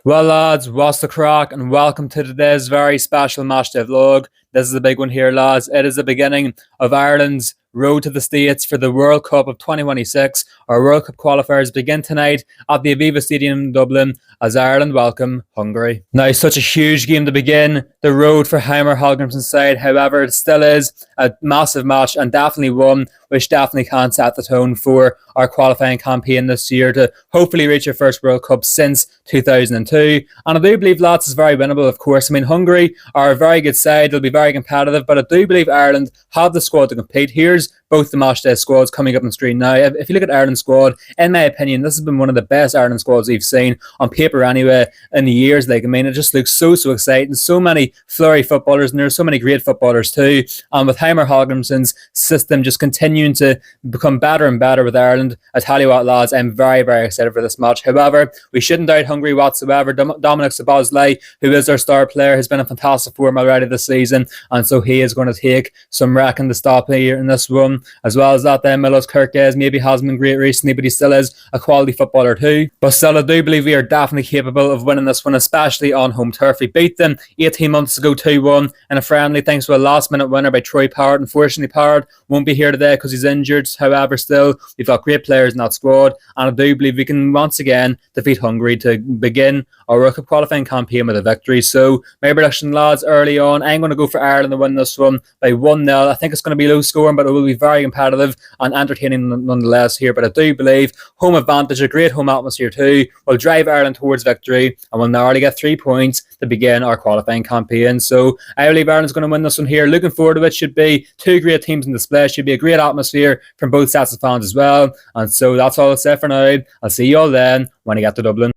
Well, lads, what's the crack, and welcome to today's very special Matchday vlog. This is a big one here, lads. It is the beginning of Ireland's road to the States for the World Cup of 2026. Our World Cup qualifiers begin tonight at the Aviva Stadium in Dublin as Ireland welcome Hungary. Now, such a huge game to begin the road for Heimer Hallgrimsson's side. However, it still is a massive match and definitely one which definitely can set the tone for our qualifying campaign this year to hopefully reach our first World Cup since 2002. And I do believe, lads, is very winnable, of course. I mean, Hungary are a very good side. They'll be very competitive, but I do believe Ireland have the squad to compete. Here's both the Matchday squads coming up on screen now. If you look at Ireland's squad, in my opinion, this has been one of the best Ireland squads we've seen on paper anyway in the years. Like, I mean, it just looks so exciting. So many flurry footballers, and there's so many great footballers too. And with Heimer Hallgrimsson's system just continuing to become better and better with Ireland, I tell you what, lads, I'm very excited for this match. However, we shouldn't doubt Hungary whatsoever. Dominic Szoboszlai, who is our star player, has been in fantastic form already this season, and so he is going to take some wrecking to stop here in this one. As well as that, then Milos Kerkez maybe hasn't been great recently, but he still is a quality footballer too. But still, I do believe we are definitely capable of winning this one, especially on home turf. We beat them 18 months ago 2-1 in a friendly thanks to a last minute winner by Troy Parrott. Unfortunately, Parrott won't be here today because he's injured. However, still, we've got great players in that squad, and I do believe we can once again defeat Hungary to begin our World Cup qualifying campaign with a victory. So my prediction, lads, early on, I'm going to go for Ireland to win this one by 1-0. I think it's going to be low scoring, but it will be very competitive and entertaining nonetheless here. But I do believe home advantage, a great home atmosphere too, will drive Ireland towards victory, and we'll narrowly get 3 points to begin our qualifying campaign. So I believe Ireland's going to win this one here. Looking forward to it. Should be two great teams in display. Should be a great atmosphere from both sets of fans as well. And so that's all I'll say for now. I'll see you all then when I get to Dublin.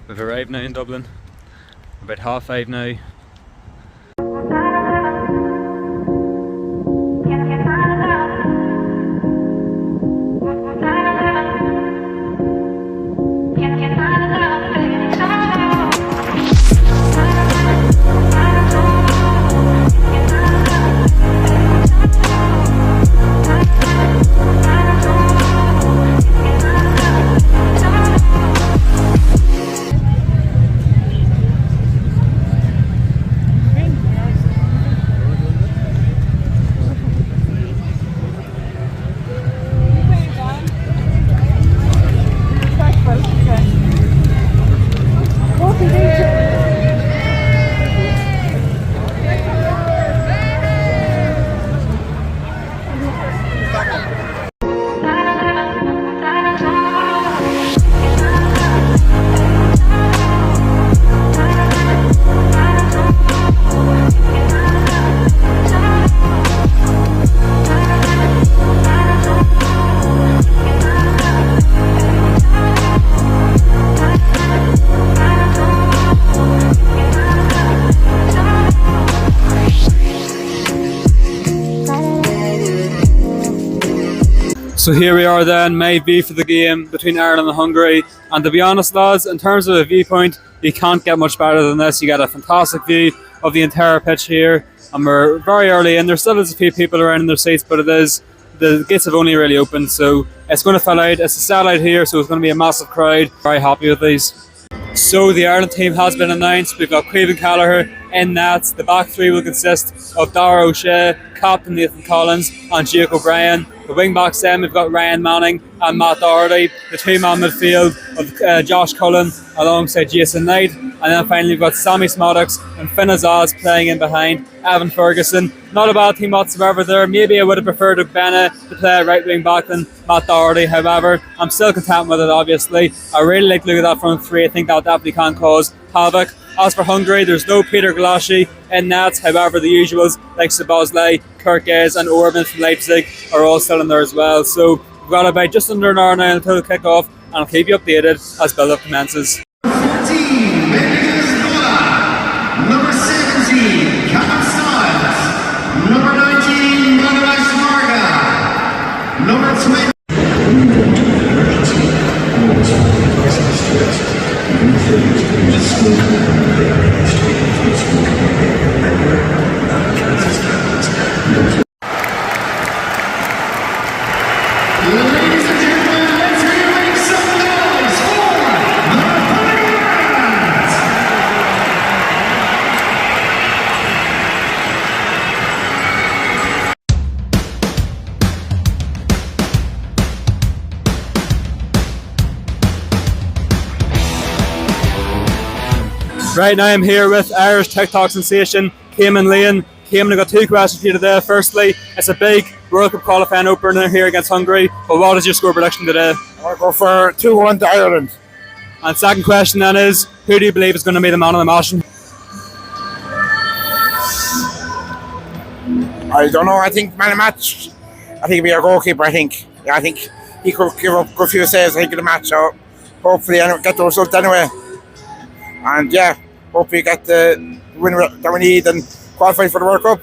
We've arrived now in Dublin. About 5:30 now. So here we are then, my view for the game between Ireland and Hungary. And to be honest, lads, in terms of a viewpoint, you can't get much better than this. You get a fantastic view of the entire pitch here, and we're very early in. There still is a few people around in their seats, but the gates have only really opened, so it's going to fill out. It's a satellite here, so it's going to be a massive crowd. Very happy with these. So the Ireland team has been announced. We've got Caoimhin Kelleher in net. The back three will consist of Dara O'Shea, captain Nathan Collins, and Jake O'Brien. The wing backs then we've got Ryan Manning and Matt Doherty. The two-man midfield of Josh Cullen alongside Jason Knight. And then finally we've got Sammy Smodix and Finn Azaz playing in behind Evan Ferguson. Not a bad team whatsoever there. Maybe I would have preferred Bennett to play right wing back than Matt Doherty. However, I'm still content with it, obviously. I really like to look at that front three. I think that definitely can cause havoc. As for Hungary, there's no Peter Galassi in net. However, the usuals like Szoboszlai, Kerkez and Orban from Leipzig are all still in there as well. So we've got about just under an hour now until the kick-off, and I'll keep you updated as build-up commences. Number 17, Kazakhstan. Number 19, Bangladesh Marga. Number 20. Ladies and gentlemen, let's hear some noise for number 30. Right now I'm here with Irish TikTok sensation Cayman Lane. Cayman, I've got two questions for you today. Firstly, it's a big World Cup qualifying opener here against Hungary, but what is your score prediction today? I'll go for 2-1 to Ireland. And second question then is, who do you believe is going to be the man of the match? I don't know. I think man of the match. I think it'll be our goalkeeper. I think he could give up a good few saves. I think in the match. So hopefully, get the result anyway. And yeah, hopefully get the win that we need and qualify for the World Cup.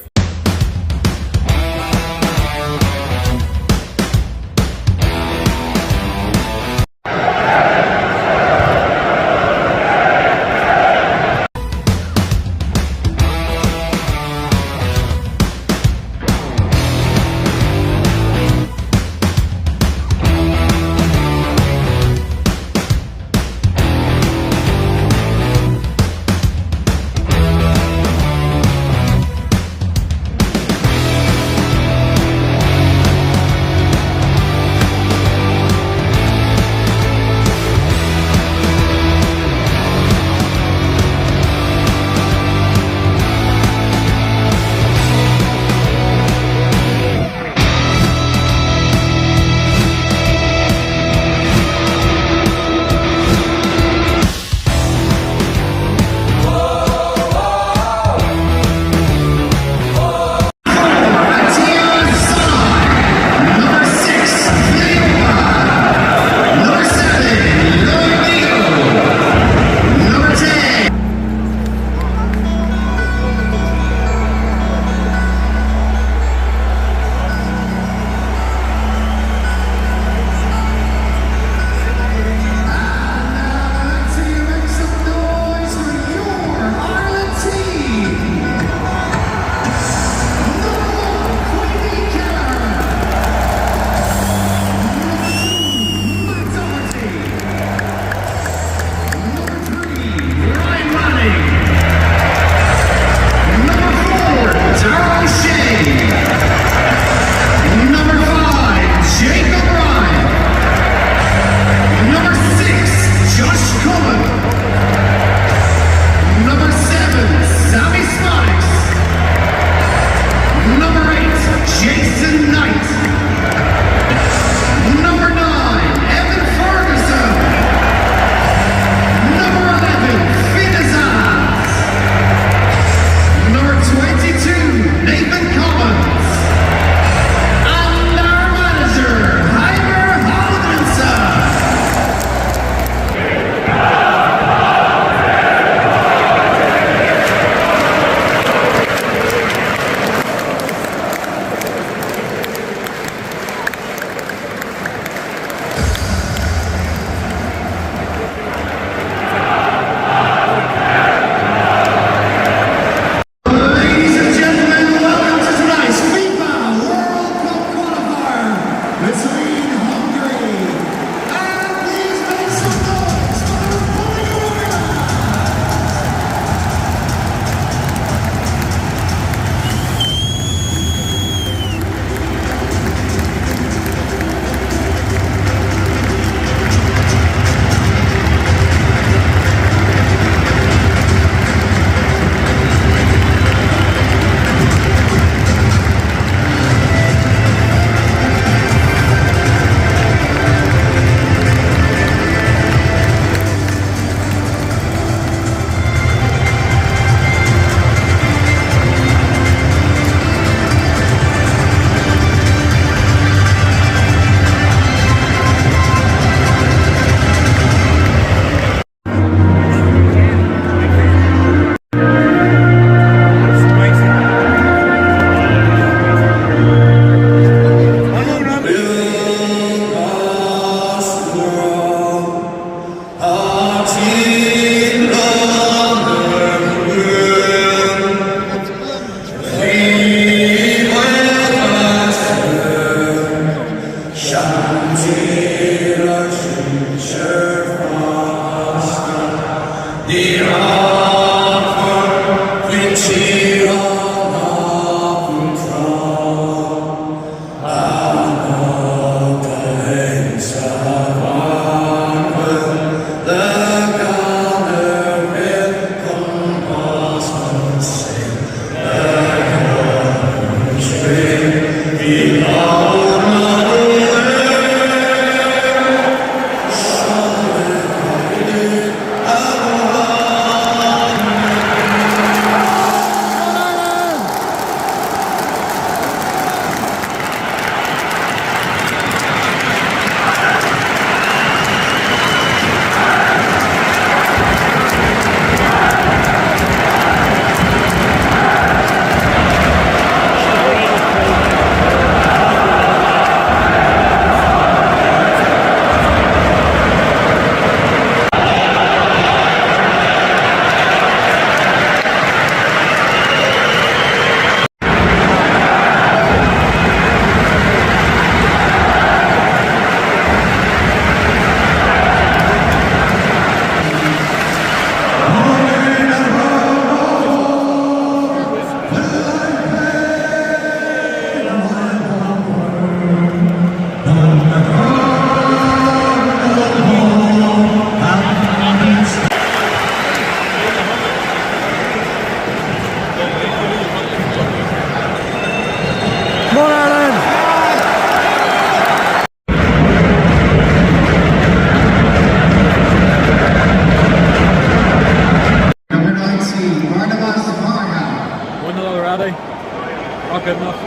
Not good enough.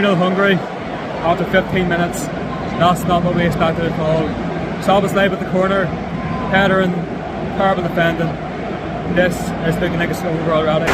Hungary after 15 minutes. That's not what we expected at all. Salvas led with the corner, header and terrible defending. This is looking like a silver already.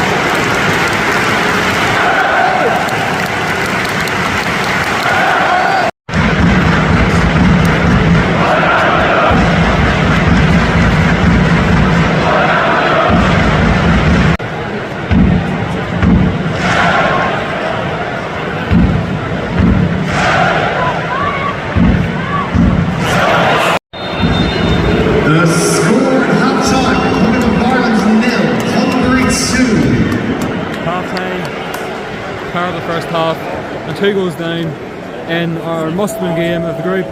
The score at halftime, Republic of Ireland 0, Hungary 2. Half-time, terrible first half, and 2 goals down in our must-win game of the group.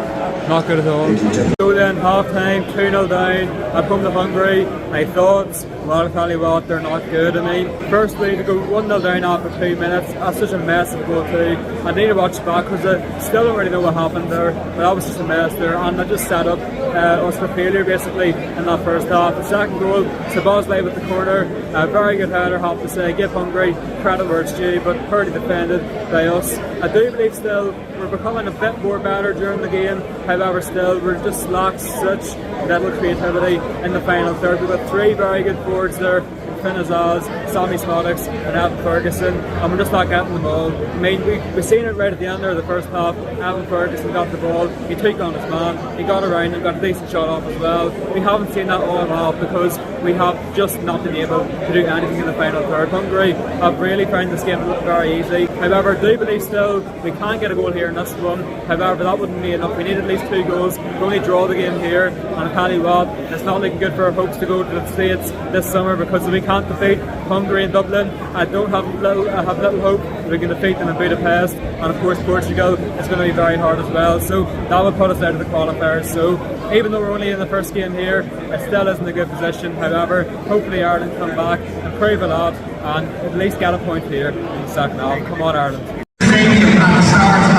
Not good at all. So then, half-time, 2-0 down, I've come to Hungary. My thoughts, well, I tell you what, they're not good. I mean, firstly, to go 1-0 down after 2 minutes, that's such a mess of goal too. I need to watch back because I still don't really know what happened there, but that was just a mess there, and I just set up us for failure basically in that first half. The second goal, Sabozlai with the corner, a very good header, have to say. Give Hungary credit where it's due, but poorly defended by us. I do believe still we're becoming a bit more better during the game, however still we're just lack such little creativity in the final third. We've got 3 very good forwards there, Finn Azaz, Sammy Smoddix and Evan Ferguson, and we're just not getting them all. I mean, we've seen it right at the end there of the first half. Evan Ferguson got the ball, he took on his man, he got around and got a decent shot off as well. We haven't seen that all off because we have just not been able to do anything in the final third. Hungary have really found this game to look very easy. However, I do believe still we can get a goal here in this one. However, that wouldn't be enough. We need at least 2 goals. We only draw the game here, and I tell you what, it's not looking good for our hopes to go to the States this summer, because if we can't defeat Hungary and Dublin, I have little hope that we can defeat them in Budapest, and of course Portugal is going to be very hard as well. So that would put us out of the qualifiers. So even though we're only in the first game here, it still isn't a good position. However, hopefully Ireland come back, improve a lot, and at least get a point here in the second half. Come on, Ireland. Stadium at the start of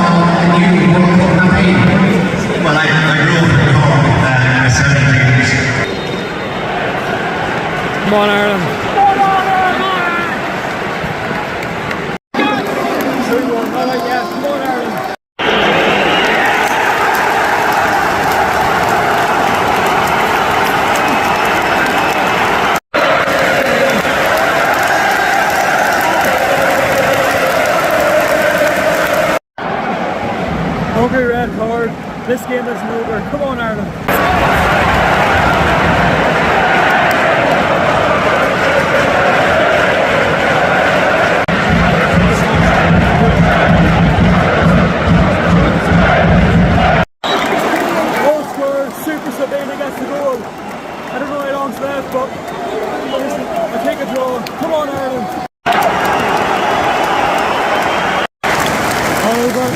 the new World Cup campaign. Well, I grew up in Cork in the 70s. Come on, Ireland. 2-1, I like that. Come on, Ireland. Hungry red card. This game isn't over. Come on, Ireland. Goal scorer, Super Sabina gets the goal. I don't know how long's left, but I take a draw. Come on, Ireland. All over.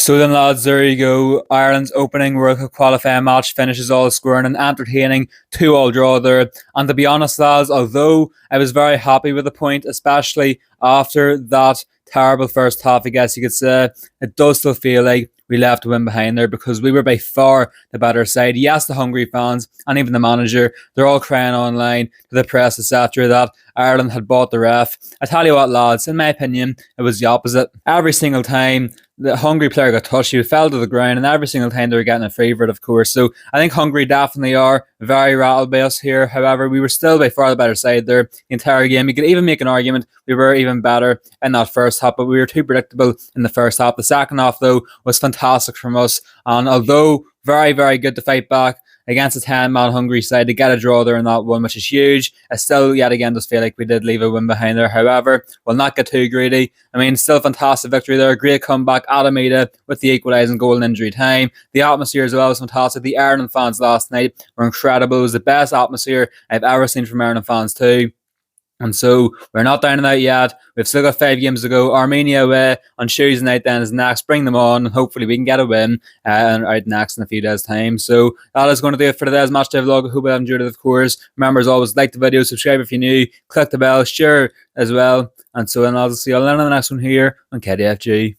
So then, lads, there you go. Ireland's opening World Cup qualifying match finishes all scoring an entertaining 2-2 draw there. And to be honest, lads, although I was very happy with the point, especially after that terrible first half, I guess you could say, it does still feel like we left a win behind there because we were by far the better side. Yes, the Hungary fans and even the manager, they're all crying online to the press, etc., that Ireland had bought the ref. I tell you what, lads, in my opinion, it was the opposite. Every single time the Hungary player got touched, he fell to the ground, and every single time they were getting a favourite, of course. So I think Hungary definitely are very rattled by us here. However, we were still by far the better side there the entire game. You could even make an argument we were even better in that first half, but we were too predictable in the first half. The second half, though, was fantastic from us, and although very, very good to fight back against a 10-man Hungary side to get a draw there in that one, which is huge. I still, yet again, just feel like we did leave a win behind there. However, we'll not get too greedy. I mean, still a fantastic victory there. Great comeback. Alameda with the equalising goal in injury time. The atmosphere as well was fantastic. The Ireland fans last night were incredible. It was the best atmosphere I've ever seen from Ireland fans too. And so we're not down and out yet. We've still got 5 games to go. Armenia away on Tuesday night then is next. Bring them on, and hopefully we can get a win and out next in a few days' time. So that is going to do it for today's Matchday vlog. I hope you enjoyed it, of course. Remember, as always, like the video, subscribe if you're new, click the bell, share as well. And so then I'll see you all in the next one here on KDFG.